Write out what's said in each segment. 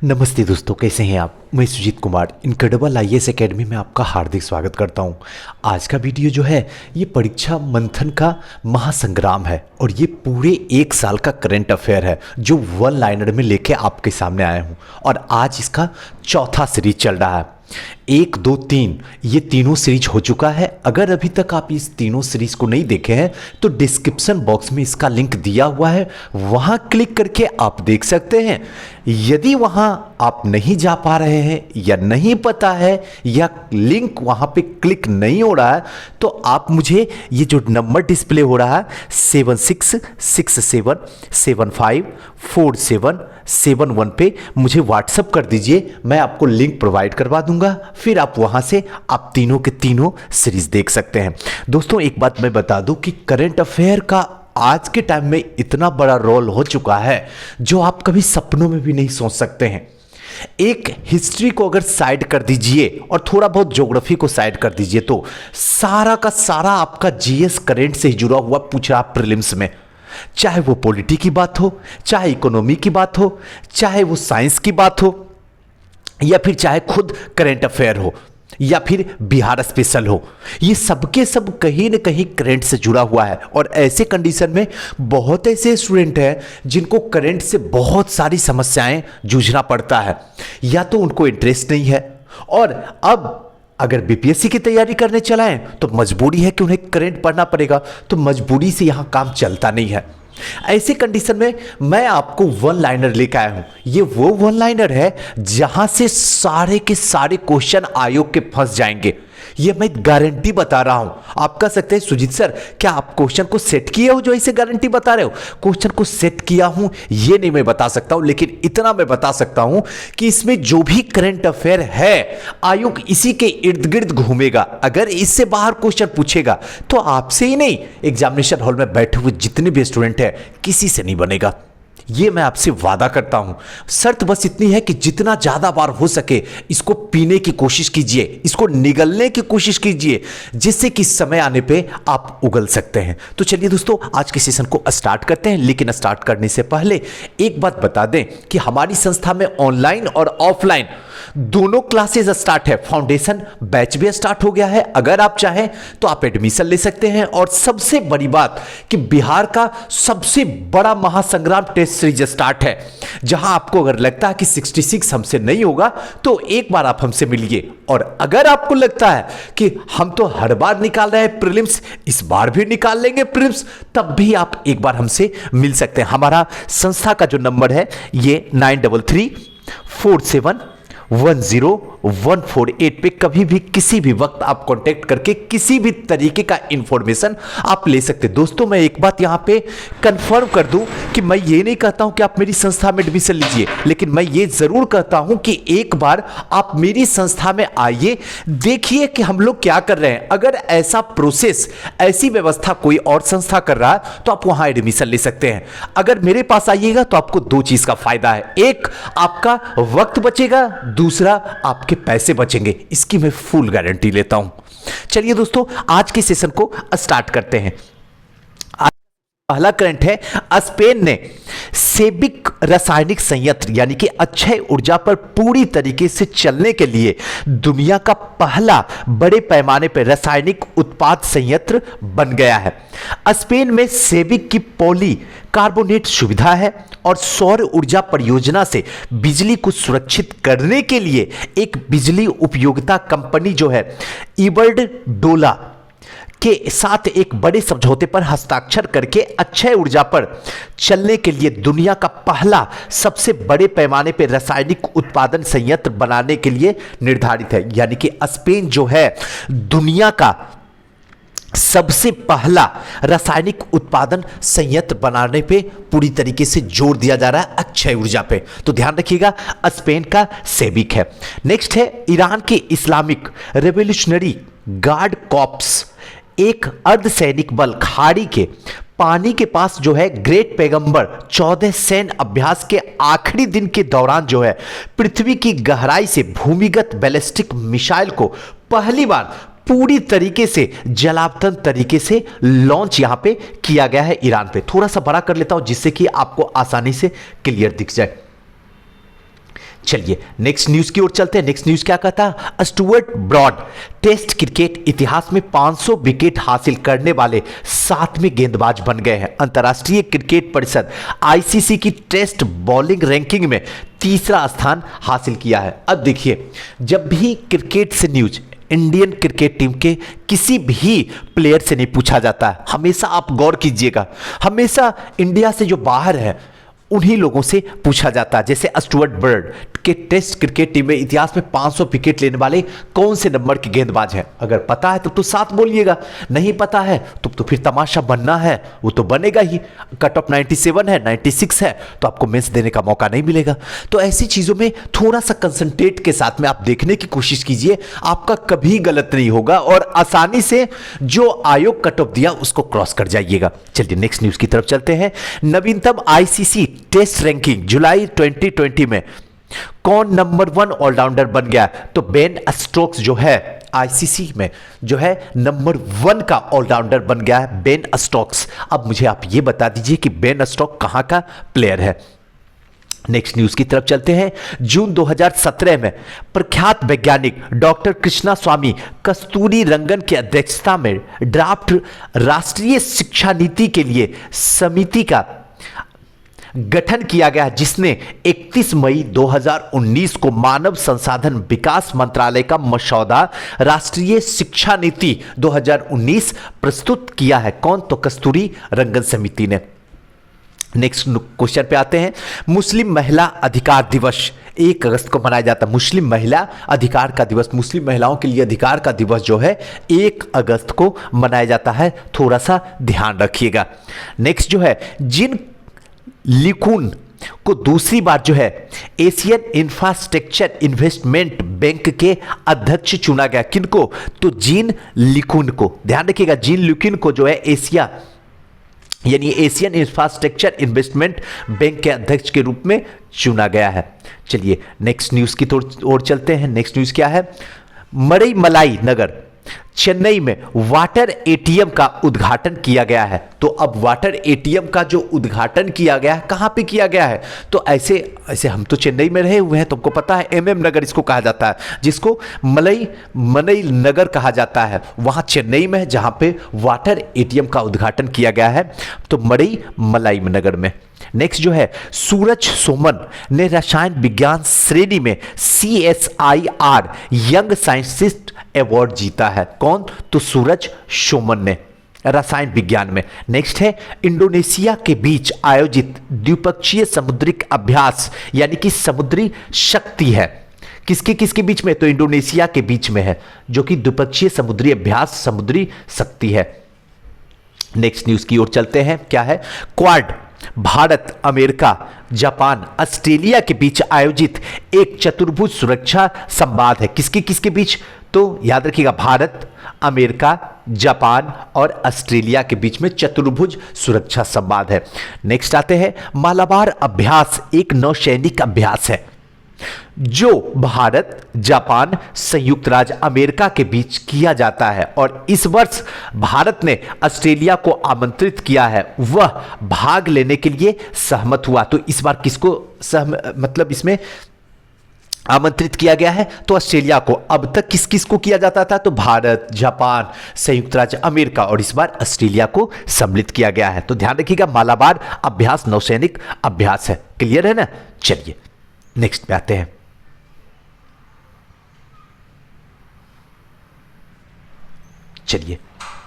नमस्ते दोस्तों, कैसे हैं आप। मैं Sujeet Kumar incredible IAS academy में आपका हार्दिक स्वागत करता हूं। आज का वीडियो जो है ये परीक्षा मंथन का महासंग्राम है और ये पूरे एक साल का करंट अफेयर है जो वन लाइनर में लेके आपके सामने आया हूं। और आज इसका चौथा सीरीज चल रहा है। 1, 2, 3 ये तीनों सीरीज हो चुका है। अगर अभी तक आप इस तीनों सीरीज को नहीं देखे हैं तो डिस्क्रिप्शन बॉक्स में इसका लिंक दिया हुआ है, वहां क्लिक करके आप देख सकते हैं। यदि वहां आप नहीं जा पा रहे हैं या नहीं पता है या लिंक वहां पे क्लिक नहीं हो रहा है तो आप मुझे ये जो नंबर डिस्प्ले हो रहा है 7667754771 पे मुझे व्हाट्सअप कर दीजिए। मैं आपको लिंक प्रोवाइड करवा दूंगा, फिर आप वहां से आप तीनों के तीनों सीरीज देख सकते हैं। दोस्तों एक बात मैं बता दूं कि करंट अफेयर का आज के टाइम में इतना बड़ा रोल हो चुका है जो आप कभी सपनों में भी नहीं सोच सकते हैं। एक हिस्ट्री को अगर साइड कर दीजिए और थोड़ा बहुत ज्योग्राफी को साइड कर दीजिए तो सारा का सारा आपका जीएस करंट से जुड़ा हुआ पूछ रहा प्रीलिम्स में। चाहे वो पॉलिटी की बात हो, चाहे इकोनॉमी की बात हो, चाहे वो साइंस की बात हो, या फिर चाहे खुद करंट अफेयर हो, या फिर बिहार स्पेशल हो, ये सबके सब कहीं ना कहीं करंट से जुड़ा हुआ है। और ऐसे कंडीशन में बहुत ऐसे स्टूडेंट हैं जिनको करंट से बहुत सारी समस्याएं जूझना पड़ता है, या तो उनको इंटरेस्ट नहीं है, और अब अगर बीपीएससी की तैयारी करने चलाएं तो मजबूरी है कि उन्हें करंट पढ़ना पड़ेगा, तो मजबूरी से यहां काम चलता नहीं है। ऐसे कंडीशन में मैं आपको वन लाइनर लेकर आया हूं। ये वो वन लाइनर है जहां से सारे के सारे क्वेश्चन आयोग के फंस जाएंगे। ये मैं गारंटी बता रहा हूं। आप कह सकते हैं सुजीत सर क्या आप क्वेश्चन को सेट किए हो जो ऐसे गारंटी बता रहे हो? क्वेश्चन को सेट किया हूं ये नहीं मैं बता सकता हूं, लेकिन इतना मैं बता सकता हूं कि इसमें जो भी करंट अफेयर है आयोग इसी के इर्द गिर्द घूमेगा। अगर इससे बाहर क्वेश्चन पूछेगा तो आपसे ही नहीं, एग्जामिनेशन हॉल में बैठे हुए जितने भी स्टूडेंट हैं किसी से नहीं बनेगा। ये मैं आपसे वादा करता हूं। शर्त बस इतनी है कि जितना ज्यादा बार हो सके इसको पीने की कोशिश कीजिए, इसको निगलने की कोशिश कीजिए, जिससे कि समय आने पे आप उगल सकते हैं। तो चलिए दोस्तों आज के सेशन को स्टार्ट करते हैं, लेकिन स्टार्ट करने से पहले एक बात बता दें कि हमारी संस्था में ऑनलाइन और ऑफलाइन दोनों क्लासेस स्टार्ट है। फाउंडेशन बैच भी स्टार्ट हो गया है। अगर आप चाहें तो आप एडमिशन ले सकते हैं। और सबसे बड़ी बात कि बिहार का सबसे बड़ा महासंग्राम टेस्ट सीरीज स्टार्ट है, जहां आपको अगर लगता है कि 66 हमसे नहीं होगा तो एक बार आप हमसे मिलिए। और अगर आपको लगता है कि हम तो हर बार निकाल रहे हैं प्रीलिम्स, इस बार भी निकाल लेंगे प्रीलिम्स, तब भी आप एक बार हमसे मिल सकते हैं। हमारा संस्था का जो नंबर है ये 9334710148 पे कभी भी किसी भी वक्त आप कांटेक्ट करके किसी भी तरीके का इंफॉर्मेशन आप ले सकते हैं। दोस्तों मैं एक बात यहां पे कंफर्म कर दूं कि मैं ये नहीं कहता हूं कि आप मेरी संस्था में एडमिशन लीजिए, लेकिन मैं ये जरूर कहता हूं कि एक बार आप मेरी संस्था में आइए, देखिए कि हम लोग क्या कर रहे हैं। अगर ऐसा प्रोसेस, ऐसी व्यवस्था कोई और संस्था कर रहा है तो आप वहां एडमिशन ले सकते हैं। अगर मेरे पास आइएगा तो आपको दो चीज का फायदा है, एक आपका वक्त बचेगा, दूसरा आपके पैसे बचेंगे। इसकी मैं फुल गारंटी लेता हूं। चलिए दोस्तों आज के सेशन को स्टार्ट करते हैं। पहला करंट है, स्पेन ने सेबिक रासायनिक संयंत्र यानी कि अक्षय ऊर्जा पर पूरी तरीके से चलने के लिए दुनिया का पहला बड़े पैमाने पर रासायनिक उत्पाद संयंत्र बन गया है। स्पेन में सेबिक की पॉली कार्बोनेट सुविधा है और सौर ऊर्जा परियोजना से बिजली को सुरक्षित करने के लिए एक बिजली उपयोगिता कंपनी जो है इबरडोला के साथ एक बड़े समझौते पर हस्ताक्षर करके अक्षय ऊर्जा पर चलने के लिए दुनिया का पहला सबसे बड़े पैमाने पर रासायनिक उत्पादन संयंत्र बनाने के लिए निर्धारित है। यानी कि स्पेन जो है दुनिया का सबसे पहला रासायनिक उत्पादन संयंत्र बनाने पे पूरी तरीके से जोर दिया जा रहा है, अक्षय ऊर्जा पे। तो ध्यान रखिएगा स्पेन का सेबिक है। नेक्स्ट है ईरान के इस्लामिक रेवोल्यूशनरी गार्ड कॉर्प्स, एक अर्धसैनिक बल खाड़ी के पानी के पास जो है ग्रेट पैगंबर 14 सैन्य अभ्यास के आखिरी दिन के दौरान जो है पृथ्वी की गहराई से भूमिगत बैलिस्टिक मिसाइल को पहली बार पूरी तरीके से जलावतन तरीके से लॉन्च यहां पे किया गया है ईरान पे। थोड़ा सा बड़ा कर लेता हूं जिससे कि आपको आसानी से क्लियर दिख जाए। चलिए नेक्स्ट न्यूज की ओर चलते हैं। नेक्स्ट न्यूज क्या कहता है, स्टुअर्ट ब्रॉड टेस्ट क्रिकेट इतिहास में 500 विकेट हासिल करने वाले 7वें गेंदबाज बन गए हैं। अंतर्राष्ट्रीय क्रिकेट परिषद आईसीसी की टेस्ट बॉलिंग रैंकिंग में तीसरा स्थान हासिल किया है। अब देखिए, जब भी क्रिकेट से न्यूज इंडियन क्रिकेट टीम के किसी भी प्लेयर से नहीं पूछा जाता है, हमेशा आप गौर कीजिएगा, हमेशा इंडिया से जो बाहर है उन्हीं लोगों से पूछा जाता है। जैसे स्टुअर्ट ब्रॉड के टेस्ट क्रिकेट टीम में इतिहास में 500 विकेट लेने वाले कौन से नंबर के गेंदबाज हैं। अगर पता है तो 7 बोलिएगा, नहीं पता है तो फिर तमाशा बनना है, वो तो बनेगा ही। कट ऑफ 97 है, 96 है, तो आपको मेंस देने का मौका नहीं मिलेगा। तो ऐसी चीज़ों में थोड़ा सा कंसंट्रेट के साथ में आप देखने की कोशिश कीजिए, आपका कभी गलत नहीं होगा और आसानी से जो आयोग कट ऑफ दिया उसको क्रॉस कर जाइएगा। चलिए नेक्स्ट न्यूज की तरफ चलते हैं। नवीनतम आईसीसी टेस्ट रैंकिंग जुलाई 2020 में कौन नंबर 1 ऑलराउंडर बन गया, तो बेन स्टोक्स जो है आईसीसी में जो है नंबर 1 का ऑलराउंडर बन गया है, बेन स्टोक्स। अब मुझे आप ये बता दीजिए कि बेन स्टोक्स कहां का प्लेयर है। नेक्स्ट न्यूज की तरफ चलते हैं। जून 2017 में प्रख्यात वैज्ञानिक डॉक्टर कृष्णा स्वामी कस्तूरी रंगन की अध्यक्षता में ड्राफ्ट राष्ट्रीय शिक्षा नीति के लिए समिति का गठन किया गया, जिसने 31 मई 2019 को मानव संसाधन विकास मंत्रालय का मसौदा राष्ट्रीय शिक्षा नीति 2019 प्रस्तुत किया है। कौन, तो कस्तूरी रंगन समिति ने। नेक्स्ट क्वेश्चन पे आते हैं। मुस्लिम महिला अधिकार दिवस 1 अगस्त को मनाया जाता है। मुस्लिम महिला अधिकार का दिवस, मुस्लिम महिलाओं के लिए अधिकार का दिवस जो है 1 अगस्त को मनाया जाता है, थोड़ा सा ध्यान रखिएगा। नेक्स्ट जो है, जिन लिकुन को दूसरी बार जो है एशियन इंफ्रास्ट्रक्चर इन्वेस्टमेंट बैंक के अध्यक्ष चुना गया, किनको, तो जीन लिकुन को। ध्यान रखिएगा, जीन लिकुन को जो है एशिया यानी एशियन इंफ्रास्ट्रक्चर इन्वेस्टमेंट बैंक के अध्यक्ष के रूप में चुना गया है। चलिए नेक्स्ट न्यूज की ओर चलते हैं। नेक्स्ट न्यूज क्या है, मरईमलाई नगर चेन्नई में वाटर एटीएम का उद्घाटन किया गया है। तो अब वाटर एटीएम का जो उद्घाटन किया गया है, कहां पे किया गया है, तो ऐसे हम तो चेन्नई में रहे हुए हैं, तुमको पता है एमएम नगर इसको कहा जाता है, जिसको मनई नगर कहा जाता है, वहां चेन्नई में जहां पे वाटर एटीएम का उद्घाटन किया गया है, तो मरईमलाई नगर में। नेक्स्ट जो है, सूरज सोमन ने रसायन विज्ञान श्रेणी में CSIR यंग साइंटिस्ट अवार्ड जीता है। कौन, तो सूरज सोमन ने रसायन विज्ञान में। नेक्स्ट है, इंडोनेशिया के बीच आयोजित द्विपक्षीय समुद्रिक अभ्यास यानी कि समुद्री शक्ति है, किसके बीच में, तो इंडोनेशिया के बीच में है, जो कि द्विपक्षीय समुद्री अभ्यास समुद्री शक्ति है। नेक्स्ट न्यूज की ओर चलते हैं। क्या है, quad Bharat, America, Japan, Australia के बीच आयोजित एक चतुर्भुज सुरक्षा संवाद है। किसके बीच, तो याद रखिएगा, भारत, अमेरिका, जापान और ऑस्ट्रेलिया के बीच में चतुर्भुज सुरक्षा संवाद है। नेक्स्ट आते हैं, मालाबार अभ्यास एक नौसैनिक अभ्यास है जो भारत, जापान, संयुक्त राज्य अमेरिका के बीच किया जाता है, और इस वर्ष भारत ने ऑस्ट्रेलिया को आमंत्रित किया है, वह भाग लेने के लिए सहमत हुआ। तो इस बार किसको मतलब इसमें आमंत्रित किया गया है, तो ऑस्ट्रेलिया को। अब तक किस को किया जाता था, तो भारत, जापान, संयुक्त राज्य अमेरिका, और इस बार ऑस्ट्रेलिया को सम्मिलित किया गया है। तो ध्यान रखिएगा, मालाबार अभ्यास नौसैनिक अभ्यास है। क्लियर है ना। चलिए नेक्स्ट पे आते हैं। चलिए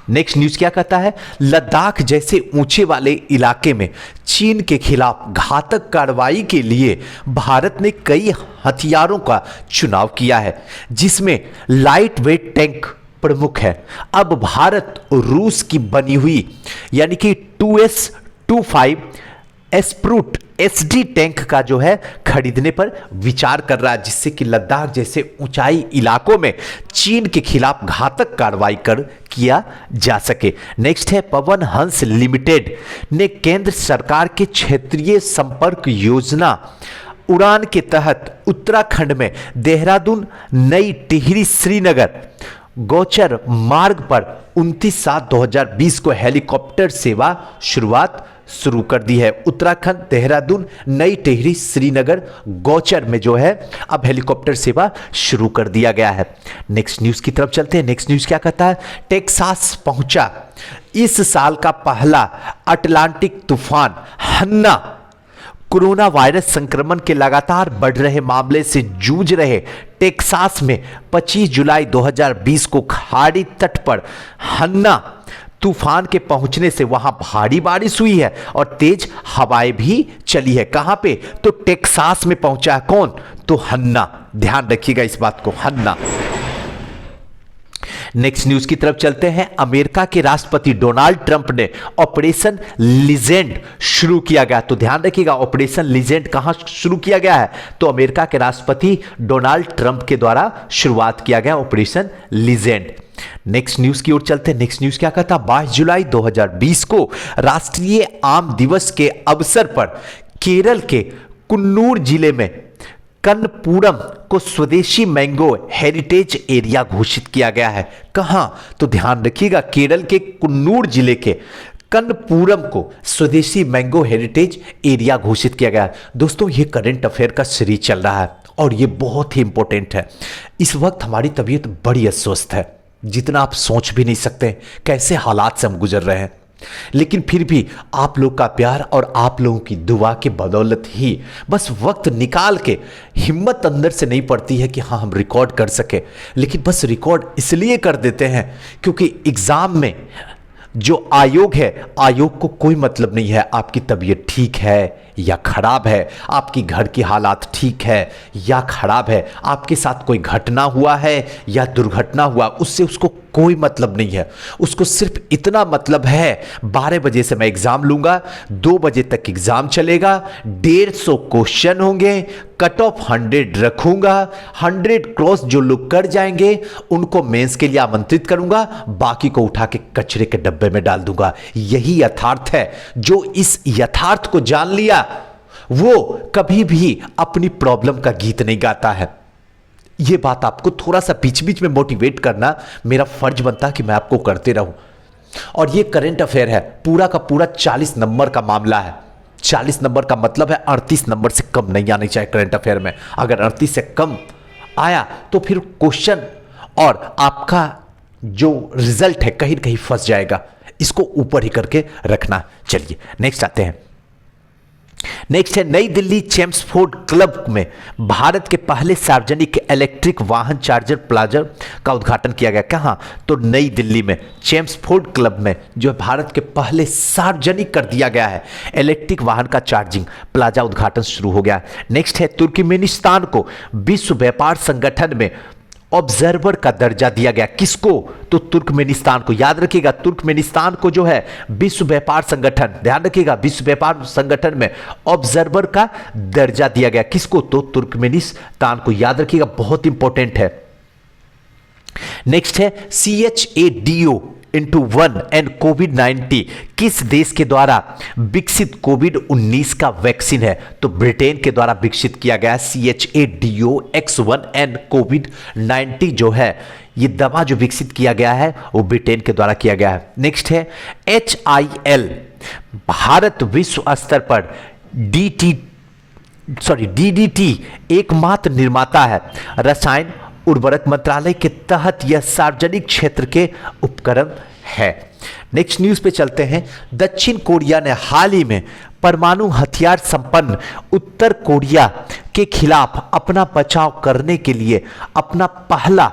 नेक्स्ट न्यूज क्या कहता है, लद्दाख जैसे ऊंचे वाले इलाके में चीन के खिलाफ घातक कार्रवाई के लिए भारत ने कई हथियारों का चुनाव किया है, जिसमें लाइट वेट टैंक प्रमुख है। अब भारत रूस की बनी हुई यानी कि 2S-25 एस्प्रूट SD टैंक का जो है खरीदने पर विचार कर रहा है, जिससे कि लद्दाख जैसे ऊंचाई इलाकों में चीन के खिलाफ घातक कार्रवाई किया जा सके। नेक्स्ट है, पवन हंस लिमिटेड ने केंद्र सरकार के क्षेत्रीय संपर्क योजना उड़ान के तहत उत्तराखंड में देहरादून, नई टिहरी, श्रीनगर गोचर मार्ग पर 29/7/2020 को हेलीकॉप्टर सेवा शुरुआत शुरू कर दी है। उत्तराखंड, देहरादून, नई टिहरी, श्रीनगर, गौचर में जो है अब हेलीकॉप्टर सेवा शुरू कर दिया गया है। नेक्स्ट न्यूज की तरफ चलते हैं। नेक्स्ट न्यूज क्या कहता है? टेक्सास पहुंचा इस साल का पहला अटलांटिक तूफान हन्ना। कोरोना वायरस संक्रमण के लगातार बढ़ रहे मामले से जूझ रहे टेक्सास में 25 जुलाई 2020 को खाड़ी तट पर हन्ना तूफान के पहुंचने से वहां भारी बारिश हुई है और तेज हवाएं भी चली है। कहां पे? तो टेक्सास में पहुंचा है। कौन? तो हन्ना। ध्यान रखिएगा इस बात को, हन्ना। नेक्स्ट न्यूज की तरफ चलते हैं। अमेरिका के राष्ट्रपति डोनाल्ड ट्रंप ने ऑपरेशन लीजेंड शुरू किया गया। तो ध्यान रखिएगा, ऑपरेशन लीजेंड कहां शुरू किया गया है? तो अमेरिका के राष्ट्रपति डोनाल्ड ट्रंप के द्वारा शुरुआत किया गया ऑपरेशन लीजेंड। नेक्स्ट न्यूज की ओर चलते हैं। नेक्स्ट न्यूज क्या कहता है? 22 जुलाई 2020 को राष्ट्रीय आम दिवस के अवसर पर केरल के कुन्नूर जिले में कनपुरम को स्वदेशी मैंगो हेरिटेज एरिया घोषित किया गया है। कहां? तो ध्यान रखिएगा, केरल के कुन्नूर जिले के कनपुरम को स्वदेशी मैंगो हेरिटेज एरिया घोषित किया गया है। दोस्तों, ये करंट अफेयर का सीरीज चल रहा है और ये बहुत ही इंपॉर्टेंट है। इस वक्त हमारी तबीयत बड़ी अस्वस्थ है, जितना आप सोच भी नहीं सकते कैसे हालात से हम गुजर रहे हैं। लेकिन फिर भी आप लोग का प्यार और आप लोगों की दुआ के बदौलत ही बस वक्त निकाल के हिम्मत अंदर से नहीं पड़ती है कि हाँ हम रिकॉर्ड कर सके। लेकिन बस रिकॉर्ड इसलिए कर देते हैं क्योंकि एग्जाम में जो आयोग है, आयोग को कोई मतलब नहीं है आपकी तबीयत ठीक है या खराब है, आपकी घर की हालात ठीक है या खराब है, आपके साथ कोई घटना हुआ है या दुर्घटना हुआ, उससे उसको कोई मतलब नहीं है। उसको सिर्फ इतना मतलब है 12 बजे से मैं एग्जाम लूंगा, 2 बजे तक एग्जाम चलेगा, 150 क्वेश्चन होंगे, कट ऑफ 100 रखूंगा, 100 क्रॉस जो लोग कर जाएंगे उनको मेंस के लिए आमंत्रित करूंगा, बाकी को उठा के कचरे के डब्बे में डाल दूंगा। यही यथार्थ है। जो इस यथार्थ को जान लिया वो कभी भी अपनी प्रॉब्लम का गीत नहीं गाता है। यह बात आपको थोड़ा सा बीच बीच में मोटिवेट करना मेरा फर्ज बनता है कि मैं आपको करते रहूं। और यह करंट अफेयर है, पूरा का पूरा 40 नंबर का मामला है। 40 नंबर का मतलब है 38 नंबर से कम नहीं आने चाहिए करंट अफेयर में। अगर 38 से कम आया तो फिर क्वेश्चन और आपका जो रिजल्ट है कहीं ना कहीं फंस जाएगा। इसको ऊपर ही करके रखना। चलिए नेक्स्ट आते हैं। नेक्स्ट है, नई दिल्ली चेम्सफोर्ड क्लब में भारत के पहले सार्वजनिक इलेक्ट्रिक वाहन चार्जर प्लाजा का उद्घाटन किया गया। कहां? तो नई दिल्ली में चेम्सफोर्ड क्लब में जो है भारत के पहले सार्वजनिक कर दिया गया है इलेक्ट्रिक वाहन का चार्जिंग प्लाजा उद्घाटन शुरू हो गया। नेक्स्ट है, तुर्कमेनिस्तान को विश्व व्यापार संगठन में ऑब्जर्वर का दर्जा दिया गया। किसको? तो तुर्कमेनिस्तान को। याद रखिएगा, तुर्कमेनिस्तान को जो है विश्व व्यापार संगठन, ध्यान रखिएगा, विश्व व्यापार संगठन में ऑब्जर्वर का दर्जा दिया गया। किसको? तो तुर्कमेनिस्तान को। याद रखिएगा, बहुत इंपॉर्टेंट है। नेक्स्ट है, CHADO/1 एंड कोविड-19 किस देश के द्वारा विकसित कोविड-19 का वैक्सीन है? तो ब्रिटेन के द्वारा विकसित किया गया CHADO/1 एंड कोविड-19 जो है ये दवा जो विकसित किया गया है वो ब्रिटेन के द्वारा किया गया है। नेक्स्ट है, HIL भारत विश्व स्तर पर DDT एकमात्र निर्माता है। रसायन उर्वरक मंत्रालय के तहत यह सार्वजनिक क्षेत्र के उपकरण है। नेक्स्ट न्यूज पे चलते हैं। दक्षिण कोरिया ने हाल ही में परमाणु हथियार संपन्न उत्तर कोरिया के खिलाफ अपना बचाव करने के लिए अपना पहला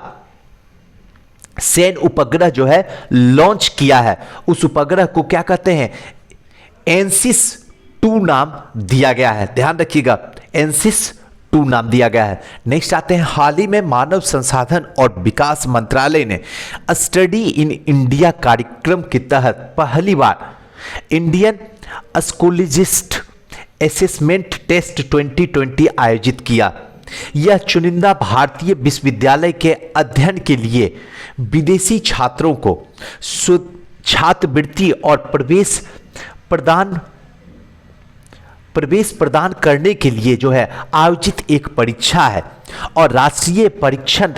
सैन्य उपग्रह जो है लॉन्च किया है। उस उपग्रह को क्या कहते हैं? एनसिस 2 नाम दिया गया है। ध्यान रखिएगा, एनसिस 2 नाम दिया गया है। नेक्स्ट आते हैं, हाल ही में मानव संसाधन और विकास मंत्रालय ने स्टडी इन इंडिया कार्यक्रम के तहत पहली बार इंडियन स्कूलिस्ट असेसमेंट टेस्ट 2020 आयोजित किया। यह चुनिंदा भारतीय विश्वविद्यालय के अध्ययन के लिए विदेशी छात्रों को छात्रवृत्ति और प्रवेश प्रदान करने के लिए जो है आयोजित एक परीक्षा है और राष्ट्रीय परीक्षण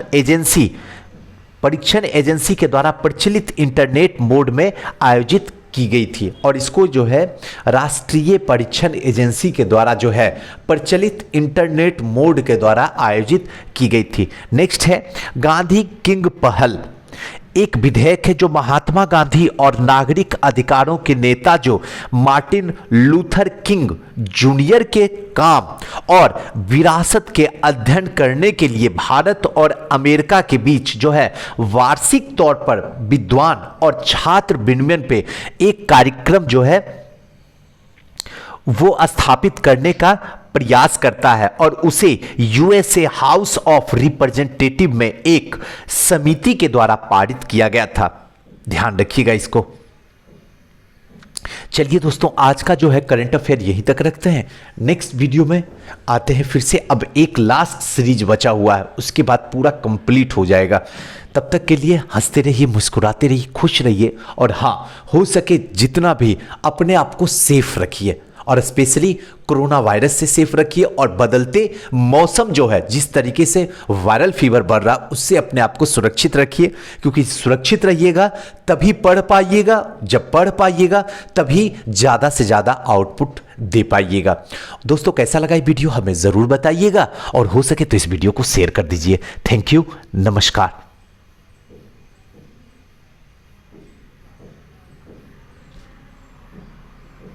एजेंसी के द्वारा प्रचलित इंटरनेट मोड में आयोजित की गई थी और इसको जो है राष्ट्रीय परीक्षण एजेंसी के द्वारा जो है प्रचलित इंटरनेट मोड के द्वारा आयोजित की गई थी। नेक्स्ट है गांधी किंग पहल। एक विधेयक है जो महात्मा गांधी और नागरिक अधिकारों के नेता जो मार्टिन लूथर किंग जूनियर के काम और विरासत के अध्ययन करने के लिए भारत और अमेरिका के बीच जो है वार्षिक तौर पर विद्वान और छात्र विनिमय पे एक कार्यक्रम जो है वो स्थापित करने का प्रयास करता है और उसे यूएसए हाउस ऑफ रिप्रेजेंटेटिव में एक समिति के द्वारा पारित किया गया था। ध्यान रखिएगा इसको। चलिए दोस्तों, आज का जो है करंट अफेयर यहीं तक रखते हैं। नेक्स्ट वीडियो में आते हैं फिर से। अब एक लास्ट सीरीज बचा हुआ है, उसके बाद पूरा कंप्लीट हो जाएगा। तब तक के लिए हंसते रहिए, मुस्कुराते रहिए, खुश रहिए और हाँ, हो सके जितना भी अपने आप को सेफ रखिए और स्पेशली कोरोना वायरस से सेफ रखिए और बदलते मौसम जो है जिस तरीके से वायरल फीवर बढ़ रहा उससे अपने आप को सुरक्षित रखिए, क्योंकि सुरक्षित रहिएगा तभी पढ़ पाइएगा, जब पढ़ पाइएगा तभी ज़्यादा से ज़्यादा आउटपुट दे पाइएगा। दोस्तों, कैसा लगा ये वीडियो हमें ज़रूर बताइएगा और हो सके तो इस वीडियो को शेयर कर दीजिए। थैंक यू, नमस्कार।